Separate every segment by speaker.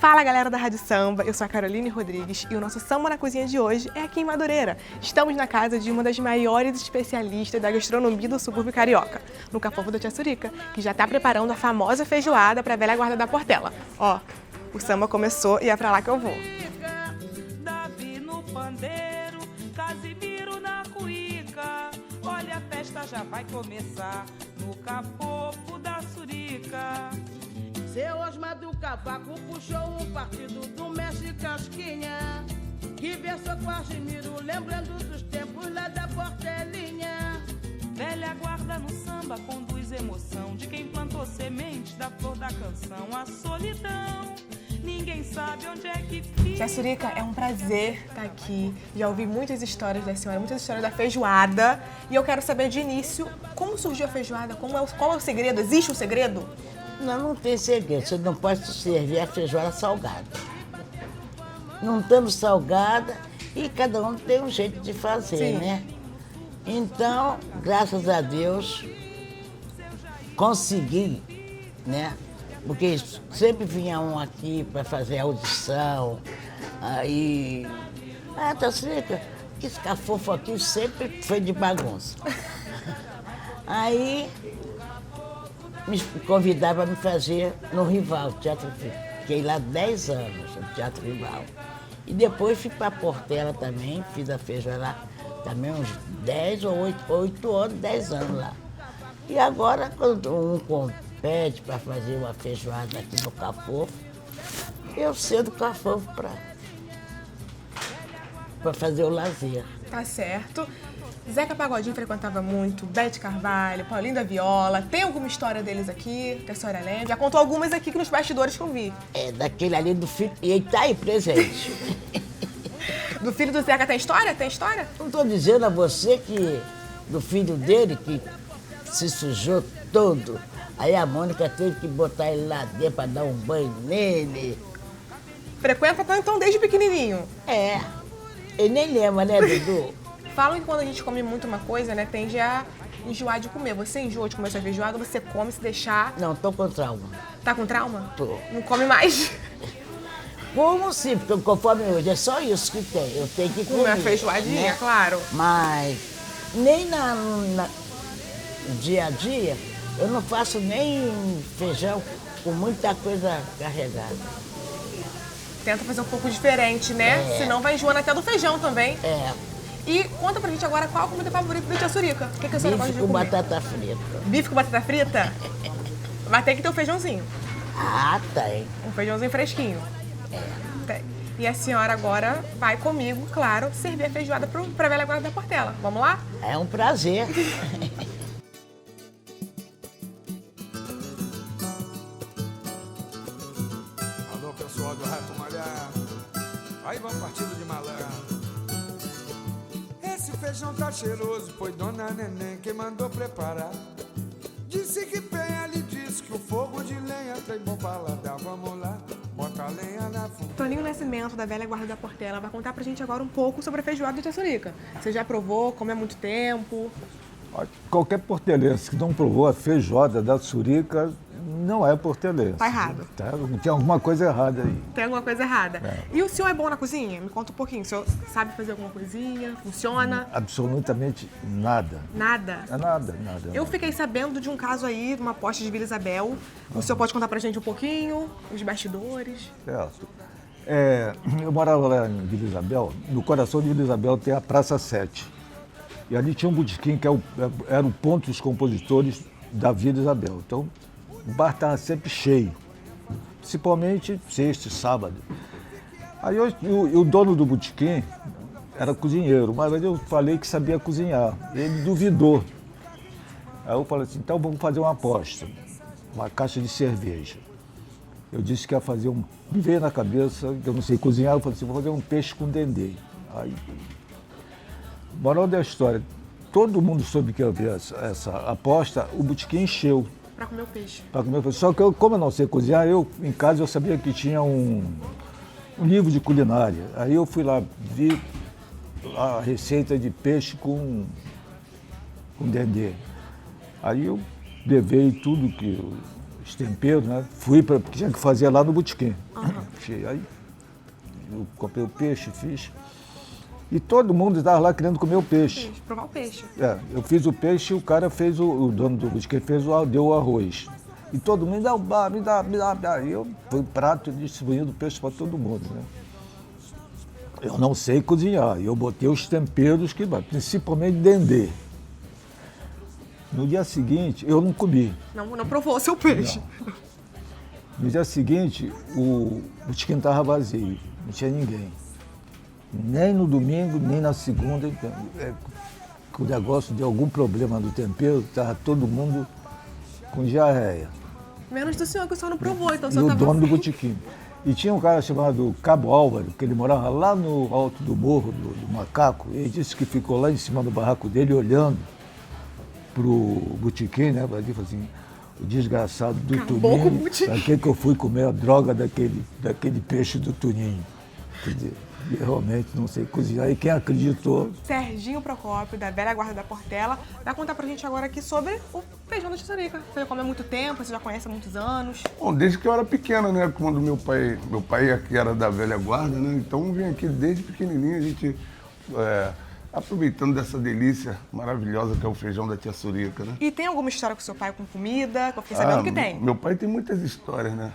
Speaker 1: Fala galera da Rádio Samba, eu sou a Caroline Rodrigues e o nosso Samba na Cozinha de hoje é aqui em Madureira. Estamos na casa de uma das maiores especialistas da gastronomia do subúrbio carioca, no Cafofo da Tia Surica, que já está preparando a famosa feijoada para a velha guarda da Portela. Ó, o samba começou e é pra lá que eu vou.
Speaker 2: Davi no pandeiro, Casimiro na cuíca, olha a festa já vai começar no Cafofo da Surica.
Speaker 3: Seu Osmar do Cavaco puxou um partido do mestre Casquinha, que versou com Argemiro, lembrando dos tempos lá da Portelinha.
Speaker 2: Velha guarda no samba conduz emoção de quem plantou sementes da flor da canção. A solidão, ninguém sabe onde é que fica.
Speaker 1: Tia Surica, é um prazer estar aqui. Já ouvi muitas histórias da senhora, muitas histórias da feijoada. E eu quero saber de início, como surgiu a feijoada? Qual é o segredo? Existe um segredo?
Speaker 4: Não tem segredo, você não pode servir a feijoada salgada. Não temos salgada e cada um tem um jeito de fazer,
Speaker 1: Sim.
Speaker 4: né? Então, graças a Deus, consegui, né? Porque sempre vinha um aqui para fazer audição, aí... Ah, Tia Surica, que esse cafofo aqui sempre foi de bagunça. Aí... me convidaram para me fazer no Rival, Teatro. Fiquei lá 10 anos, no Teatro Rival. E depois fui para a Portela também, fiz a feijoada lá, também uns 10 ou 8 anos, 10 anos lá. E agora, quando um compete para fazer uma feijoada aqui no Cafofo, eu cedo o Cafofo para fazer o lazer.
Speaker 1: Tá certo. Zeca Pagodinho frequentava muito, Bete Carvalho, Paulinho da Viola. Tem alguma história deles aqui que a senhora lembra? Já contou algumas aqui nos bastidores que eu vi.
Speaker 4: É, daquele ali do filho, e ele tá aí presente.
Speaker 1: Do filho do Zeca tem história? Tem história?
Speaker 4: Não estou dizendo a você que do filho dele, que se sujou todo. Aí a Mônica teve que botar ele lá dentro para dar um banho nele.
Speaker 1: Frequenta então desde pequenininho.
Speaker 4: É, ele nem lembra, né, Dudu?
Speaker 1: Falam que quando a gente come muito uma coisa, né, tende a enjoar de comer. Você enjoa de comer essa feijoada, você come se deixar...
Speaker 4: Não, tô com trauma.
Speaker 1: Tá com trauma?
Speaker 4: Tô.
Speaker 1: Não come mais?
Speaker 4: Como sim, porque conforme hoje é só isso que tem. Eu tenho que comer.
Speaker 1: Comer a feijoadinha,
Speaker 4: né?
Speaker 1: claro.
Speaker 4: Mas nem no dia a dia, eu não faço nem feijão com muita coisa carregada.
Speaker 1: Tenta fazer um pouco diferente, né?
Speaker 4: É.
Speaker 1: Senão vai enjoando até do feijão também.
Speaker 4: É,
Speaker 1: E conta pra gente agora qual a comida favorita da Tia Surica. O que a senhora gosta
Speaker 4: bife
Speaker 1: de
Speaker 4: com
Speaker 1: comer?
Speaker 4: batata frita.
Speaker 1: Bife com batata frita? Mas tem que ter um feijãozinho.
Speaker 4: Ah, tem.
Speaker 1: Um feijãozinho fresquinho. Tem. E a senhora agora vai comigo, claro, servir a feijoada pra velha guarda da Portela. Vamos lá?
Speaker 4: É um prazer.
Speaker 5: Alô, pessoal do Rato Malhado, aí vai um partido de malandro. Esse feijão tá cheiroso, foi Dona Neném quem mandou preparar. Disse que Penha lhe disse que o fogo de lenha tem bom paladar. Vamos lá, bota a lenha na fogueira.
Speaker 1: Toninho Nascimento, da velha guarda da Portela, vai contar pra gente agora um pouco sobre a feijoada da Tia Surica. Você já provou, come há muito tempo?
Speaker 6: Qualquer portelense que não provou a feijoada da Surica não é portelense.
Speaker 1: Tá errado.
Speaker 6: Tem alguma coisa errada aí.
Speaker 1: Tem alguma coisa errada.
Speaker 6: É.
Speaker 1: E o senhor é bom na cozinha? Me conta um pouquinho. O senhor sabe fazer alguma coisinha? Funciona?
Speaker 6: Absolutamente nada.
Speaker 1: Nada?
Speaker 6: É nada.
Speaker 1: Eu fiquei sabendo de um caso aí, de uma posta de Vila Isabel. O senhor pode contar pra gente um pouquinho? Os bastidores?
Speaker 6: Certo. Eu morava lá em Vila Isabel. No coração de Vila Isabel tem a Praça 7. E ali tinha um botequim que era o ponto dos compositores da Vila Isabel. Então, o bar estava sempre cheio, principalmente sexta e sábado. Aí o dono do botequim era cozinheiro, mas eu falei que sabia cozinhar. Ele duvidou. Aí eu falei assim, então vamos fazer uma aposta, uma caixa de cerveja. Eu disse que ia fazer me veio na cabeça, que eu não sei cozinhar, eu falei assim, vou fazer um peixe com dendê. Aí, moral da história, todo mundo soube que eu havia essa aposta, o botequim encheu.
Speaker 1: Pra comer o peixe.
Speaker 6: Para comer o peixe. Só que como eu não sei cozinhar, em casa eu sabia que tinha um livro de culinária. Aí eu fui lá, vi a receita de peixe com dendê. Aí eu levei tudo que os temperos, né? Fui para porque tinha que fazer lá no botequim. Aí eu comprei o peixe, fiz. E todo mundo estava lá querendo comer o peixe.
Speaker 1: Provar o peixe.
Speaker 6: Eu fiz o peixe e o cara fez, o dono do botequim deu o arroz. E todo mundo me dá. E eu fui prato distribuindo peixe para todo mundo, né? Eu não sei cozinhar, e eu botei os temperos, principalmente dendê. No dia seguinte, eu não comi.
Speaker 1: Não provou o seu peixe.
Speaker 6: Não. No dia seguinte, o botequim estava vazio, não tinha ninguém. Nem no domingo, nem na segunda. O negócio deu algum problema no tempero, estava todo mundo com diarreia.
Speaker 1: Menos do senhor, que o senhor não provou, então o
Speaker 6: E
Speaker 1: senhor
Speaker 6: o
Speaker 1: estava
Speaker 6: dono do botequim. E tinha um cara chamado Cabo Álvaro, que ele morava lá no alto do morro do Macaco. E ele disse que ficou lá em cima do barraco dele, olhando para o botequim, né? Ele falou assim, o desgraçado do
Speaker 1: Acabou com o
Speaker 6: Tuninho,
Speaker 1: botequim.
Speaker 6: pra que eu fui comer a droga daquele peixe do Tuninho? Quer dizer, eu realmente não sei cozinhar. E quem acreditou...
Speaker 1: Serginho Procópio, da velha guarda da Portela, vai contar pra gente agora aqui sobre o feijão da Tiçarica. Você já come há muito tempo, você já conhece há muitos anos.
Speaker 7: Bom, desde que eu era pequena, né? Quando meu pai aqui era da velha guarda, né? Então eu vim aqui desde pequenininho, a gente aproveitando dessa delícia maravilhosa que é o feijão da Tia Surica, né?
Speaker 1: E tem alguma história com seu pai com comida? Que eu fiquei sabendo que tem.
Speaker 7: Meu pai tem muitas histórias, né?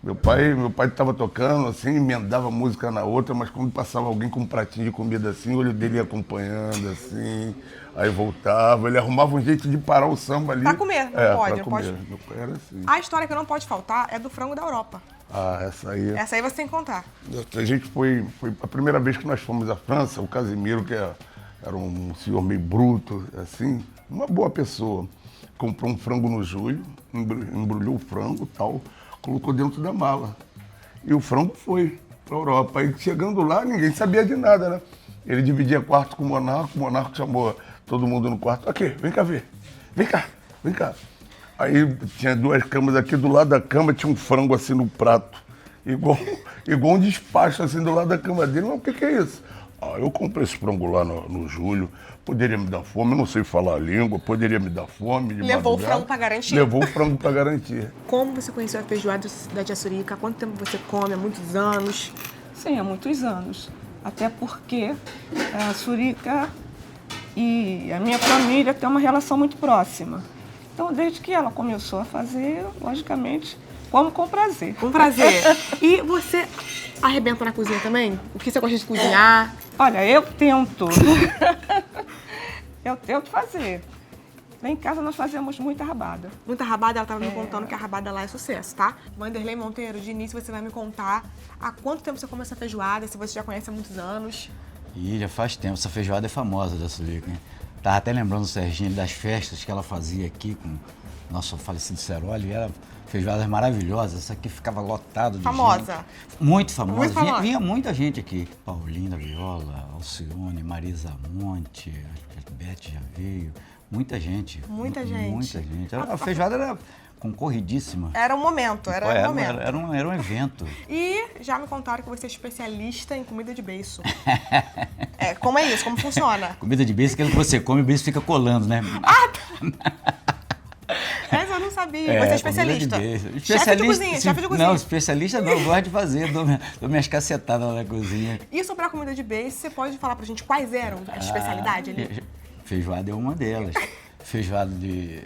Speaker 7: Meu pai estava tocando, assim, emendava música na outra, mas quando passava alguém com um pratinho de comida assim, o olho dele ia acompanhando, assim, aí voltava, ele arrumava um jeito de parar o samba ali.
Speaker 1: Pra comer, não pode, não pode.
Speaker 7: Meu pai era assim.
Speaker 1: A história que não pode faltar é do frango da Europa.
Speaker 7: Ah, essa aí...
Speaker 1: Essa aí você tem que contar.
Speaker 7: A gente foi a primeira vez que nós fomos à França, o Casimiro, que era um senhor meio bruto, assim, uma boa pessoa, comprou um frango no joelho, embrulhou o frango e tal, colocou dentro da mala. E o frango foi para a Europa. Aí chegando lá, ninguém sabia de nada, né? Ele dividia quarto com o monarca chamou todo mundo no quarto. Aqui, vem cá ver. Vem cá. Aí tinha duas camas aqui, do lado da cama tinha um frango assim no prato. Igual um despacho assim do lado da cama dele. Mas o que é isso? Ah, eu comprei esse frango lá no Júlio, poderia me dar fome, eu não sei falar a língua, poderia me dar fome.
Speaker 1: Levou o frango para garantir?
Speaker 7: Levou o frango para garantir.
Speaker 1: Como você conheceu a feijoada da Tia Surica? Há quanto tempo você come? Há muitos anos?
Speaker 8: Sim, há muitos anos. Até porque a Surica e a minha família têm uma relação muito próxima. Então, desde que ela começou a fazer, logicamente, como com prazer.
Speaker 1: Com prazer. E você arrebenta na cozinha também? O que você gosta de cozinhar?
Speaker 8: Olha, eu tento. Eu tento fazer. Lá em casa nós fazemos muita rabada.
Speaker 1: Muita rabada, ela estava me contando que a rabada lá é sucesso, tá? Vanderlei Monteiro, de início você vai me contar há quanto tempo você come essa feijoada, se você já conhece há muitos anos.
Speaker 9: E já faz tempo, essa feijoada é famosa da Surica, hein? Tava até lembrando, Serginho, das festas que ela fazia aqui com o nosso falecido Ceroli, e era feijoadas maravilhosas, essa aqui ficava lotado de
Speaker 1: famosa.
Speaker 9: Gente. Muito famosa.
Speaker 1: Muito famosa.
Speaker 9: Vinha muita gente aqui. Paulina Viola, Alcione, Marisa Monte, a Beth já veio. Muita gente.
Speaker 1: Muita gente.
Speaker 9: Muita gente. A feijoada era concorridíssima.
Speaker 1: Era um momento, era um momento.
Speaker 9: Era um evento.
Speaker 1: E já me contaram que você é especialista em comida de beiço. Como é isso? Como funciona?
Speaker 9: Comida de beiço, aquilo que você come, o beiço fica colando, né?
Speaker 1: Essa eu não sabia. Você é especialista. Chefe de cozinha, chefe de cozinha.
Speaker 9: Não, especialista não, eu gosto de fazer, dou minhas cacetadas lá na cozinha.
Speaker 1: E sobre a comida de beiço, você pode falar pra gente quais eram as especialidades ali?
Speaker 9: Feijoada é uma delas. Feijoada de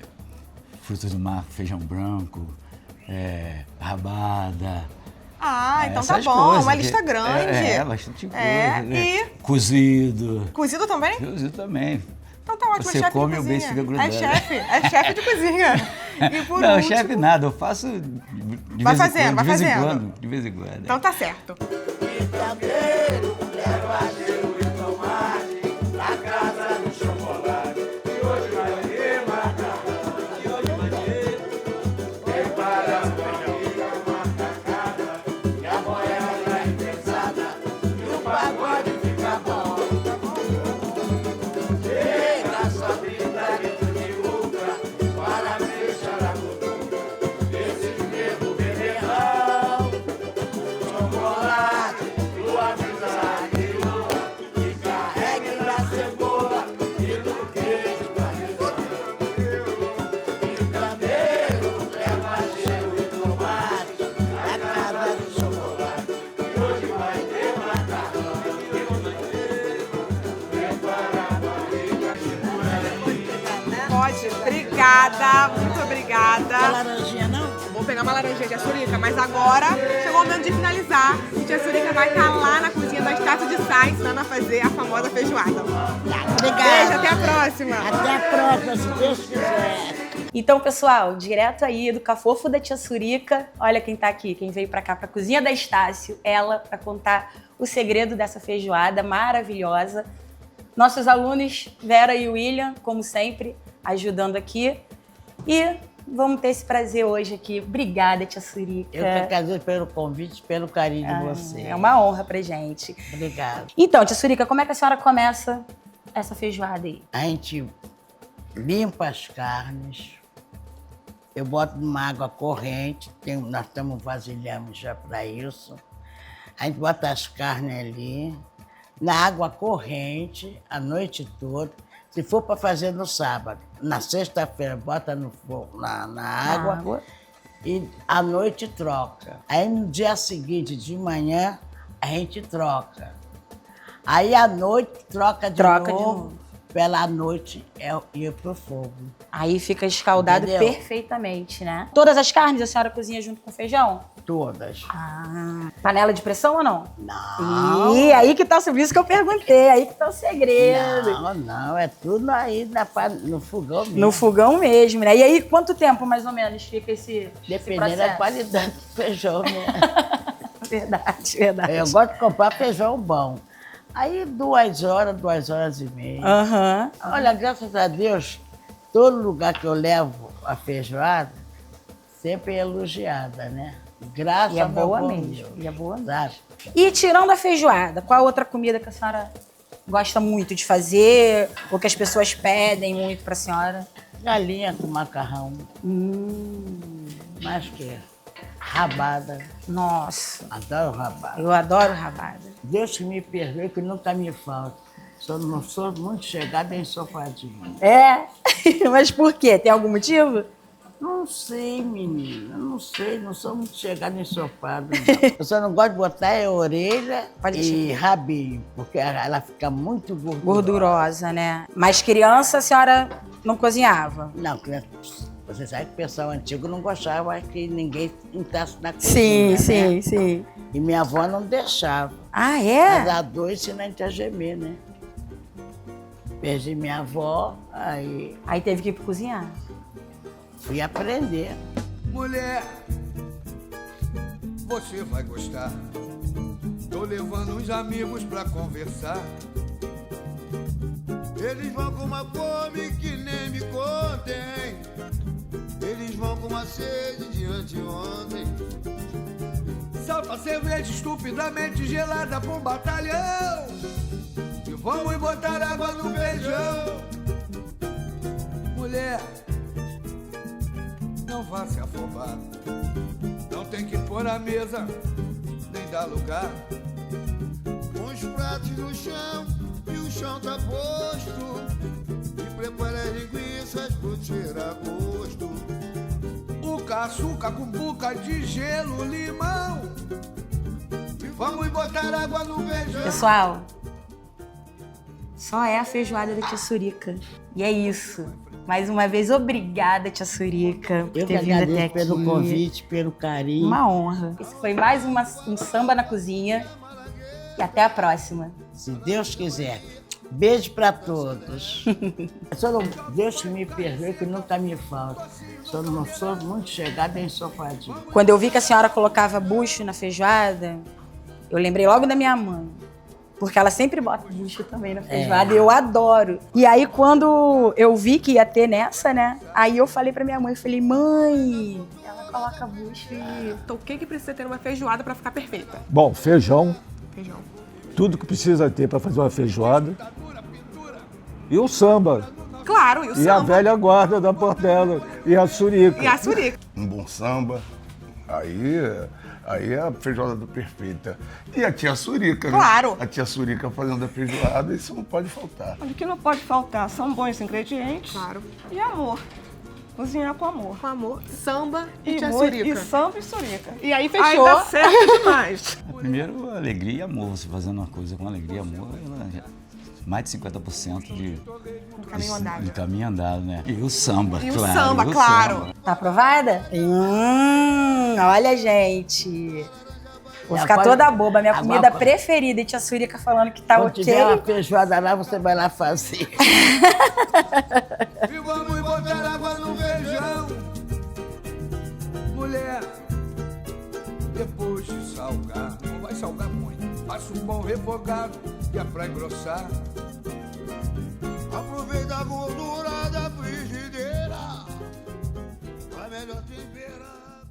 Speaker 9: frutos do mar, feijão branco, rabada.
Speaker 1: Ah, então tá
Speaker 9: essas
Speaker 1: bom,
Speaker 9: coisas,
Speaker 1: uma lista grande.
Speaker 9: Bastante coisa.
Speaker 1: E
Speaker 9: cozido.
Speaker 1: Cozido também?
Speaker 9: Cozido também.
Speaker 1: Então tá ótimo,
Speaker 9: Você
Speaker 1: chefe
Speaker 9: come
Speaker 1: de
Speaker 9: e o
Speaker 1: cozinha.
Speaker 9: beijo fica grudado.
Speaker 1: É chefe de cozinha. E por
Speaker 9: Não,
Speaker 1: último...
Speaker 9: chefe nada, eu faço de
Speaker 1: Vai
Speaker 9: vez
Speaker 1: fazendo,
Speaker 9: em quando,
Speaker 1: vai
Speaker 9: de vez em
Speaker 1: fazendo.
Speaker 9: quando, de vez em quando.
Speaker 1: Então tá certo. gente. Obrigada, muito obrigada.
Speaker 4: Quer laranjinha, não?
Speaker 1: Vou pegar uma laranjinha, tia Surica, mas agora chegou o momento de finalizar. E tia Surica vai estar lá na cozinha da Estácio de Sá ensinando a fazer a famosa feijoada.
Speaker 4: Obrigada.
Speaker 1: Beijo, até a próxima.
Speaker 4: Até a próxima, se Deus quiser.
Speaker 10: Então, pessoal, direto aí do Cafofo da Tia Surica, olha quem tá aqui, quem veio pra cá, pra cozinha da Estácio, ela, pra contar o segredo dessa feijoada maravilhosa. Nossos alunos, Vera e William, como sempre, ajudando aqui. E vamos ter esse prazer hoje aqui. Obrigada, Tia Surica.
Speaker 4: Eu que agradeço pelo convite, pelo carinho de você.
Speaker 10: É uma honra pra gente.
Speaker 4: Obrigada.
Speaker 10: Então, Tia Surica, como é que a senhora começa essa feijoada aí?
Speaker 4: A gente limpa as carnes, eu boto numa água corrente, nós temos vasilhame já para isso. A gente bota as carnes ali, na água corrente, a noite toda. Se for para fazer no sábado, na sexta-feira, bota no fogo, na água e à noite troca. Aí no dia seguinte, de manhã, a gente troca. Aí à noite troca de novo. Pela noite ia pro fogo.
Speaker 10: Aí fica escaldado
Speaker 4: Entendeu?
Speaker 10: perfeitamente, né? Todas as carnes a senhora cozinha junto com feijão?
Speaker 4: Todas.
Speaker 10: Ah, panela de pressão ou não?
Speaker 4: Não.
Speaker 10: Ih, aí que tá, sobre isso que eu perguntei, aí que tá o segredo.
Speaker 4: Não, é tudo aí no fogão mesmo.
Speaker 10: No fogão mesmo, né? E aí, quanto tempo mais ou menos fica esse
Speaker 4: Dependendo da qualidade do feijão, né?
Speaker 10: Verdade, verdade.
Speaker 4: Eu gosto de comprar feijão bom. Aí 2 horas, 2 horas e meia.
Speaker 10: Aham.
Speaker 4: Olha, graças a Deus, todo lugar que eu levo a feijoada, sempre é elogiada, né? Graças
Speaker 10: E é
Speaker 4: a meu
Speaker 10: boa
Speaker 4: bom
Speaker 10: mesmo.
Speaker 4: Deus,
Speaker 10: E é boa mesmo.
Speaker 4: sabe?
Speaker 10: E tirando a feijoada, qual outra comida que a senhora gosta muito de fazer? Ou que as pessoas pedem muito pra senhora?
Speaker 4: Galinha com macarrão. Mais que rabada.
Speaker 10: Nossa,
Speaker 4: Adoro rabada.
Speaker 10: eu adoro rabada.
Speaker 4: Deus que me perdoe, que nunca me falta. Só não sou muito chegada em sofadinho.
Speaker 10: É? Mas por quê? Tem algum motivo?
Speaker 4: Não sei, menina. Não sei. Não sou muito chegada em ensopado, não. Eu só não gosto de botar orelha e rabinho, porque ela fica muito gordurosa.
Speaker 10: Gordurosa, né? Mas criança a senhora não cozinhava?
Speaker 4: Não, você sabe que o pessoal antigo não gostava que ninguém entrasse na cozinha,
Speaker 10: Sim,
Speaker 4: né?
Speaker 10: sim.
Speaker 4: E minha avó não deixava.
Speaker 10: Ah, é?
Speaker 4: Mas a dor ensina a gente a gemer, né? Perdi minha avó, aí
Speaker 10: Aí teve que ir pro cozinhar.
Speaker 4: fui aprender.
Speaker 5: Mulher, você vai gostar. Tô levando uns amigos pra conversar. Eles vão com uma fome que nem me contem. Eles vão com uma sede de anteontem. Salta cerveja estupidamente gelada pra um batalhão. E vamos botar água no feijão. Mulher, não vá se afobar. Não tem que pôr a mesa, nem dar lugar. Os pratos no chão e o chão tá posto. E prepara as linguiças pro tirar gosto. O caçuca com buca de gelo, limão. E vamos botar água no feijão.
Speaker 10: Pessoal, só é a feijoada da Tia Surica. E é isso. Mais uma vez, obrigada, Tia Surica, por
Speaker 4: Eu que
Speaker 10: ter vindo até
Speaker 4: agradeço
Speaker 10: aqui.
Speaker 4: pelo convite, pelo carinho.
Speaker 10: Uma honra. Esse foi mais um Samba na Cozinha. E até a próxima.
Speaker 4: Se Deus quiser. Beijo para todos. Só não, Deus que me perdoe, que nunca me falta. Só não sou muito chegada em sofadinho.
Speaker 10: Quando eu vi que a senhora colocava bucho na feijoada, eu lembrei logo da minha mãe. Porque ela sempre bota bucho também na feijoada e eu adoro. E aí, quando eu vi que ia ter nessa, né? Aí eu falei pra minha mãe, eu falei, mãe, ela coloca bucho e...
Speaker 1: Então o que precisa ter numa feijoada pra ficar perfeita?
Speaker 6: Bom, feijão,
Speaker 1: Feijão.
Speaker 6: tudo que precisa ter para fazer uma feijoada. E o samba.
Speaker 1: Claro, e o
Speaker 6: E
Speaker 1: samba.
Speaker 6: a velha guarda da Portela. E a surica.
Speaker 1: E a Surica.
Speaker 7: Um bom samba, aí é a feijoada perfeita. E a tia Surica,
Speaker 1: Claro.
Speaker 7: né? A tia Surica fazendo a feijoada, isso não pode faltar.
Speaker 8: O que não pode faltar são bons ingredientes
Speaker 1: Claro.
Speaker 8: e amor. Cozinhar com amor.
Speaker 1: Com amor, samba e Tia
Speaker 8: muito-
Speaker 1: Surica.
Speaker 8: E samba e surica.
Speaker 1: E aí
Speaker 8: Aí
Speaker 1: fechou.
Speaker 8: dá certo demais.
Speaker 9: Primeiro, alegria e amor. Você fazendo uma coisa com alegria e amor, mais de 50%
Speaker 1: Do caminho andado.
Speaker 9: de caminho andado, né? E o samba,
Speaker 1: E o
Speaker 9: claro.
Speaker 1: samba,
Speaker 9: e o
Speaker 1: claro.
Speaker 9: samba.
Speaker 10: Tá aprovada? Olha, gente. Vou
Speaker 4: Já
Speaker 10: ficar
Speaker 4: pode-
Speaker 10: toda boba. Minha
Speaker 4: Agora
Speaker 10: comida
Speaker 4: pode-
Speaker 10: preferida. E tia Surica falando que tá
Speaker 4: Quando
Speaker 10: ok.
Speaker 4: tiver uma feijoada lá, você vai lá fazer.
Speaker 5: E vamos botar água no feijão, mulher. Depois de salgar, não vai salgar muito. Faça um bom refogado, que é pra engrossar. Aproveita a gordura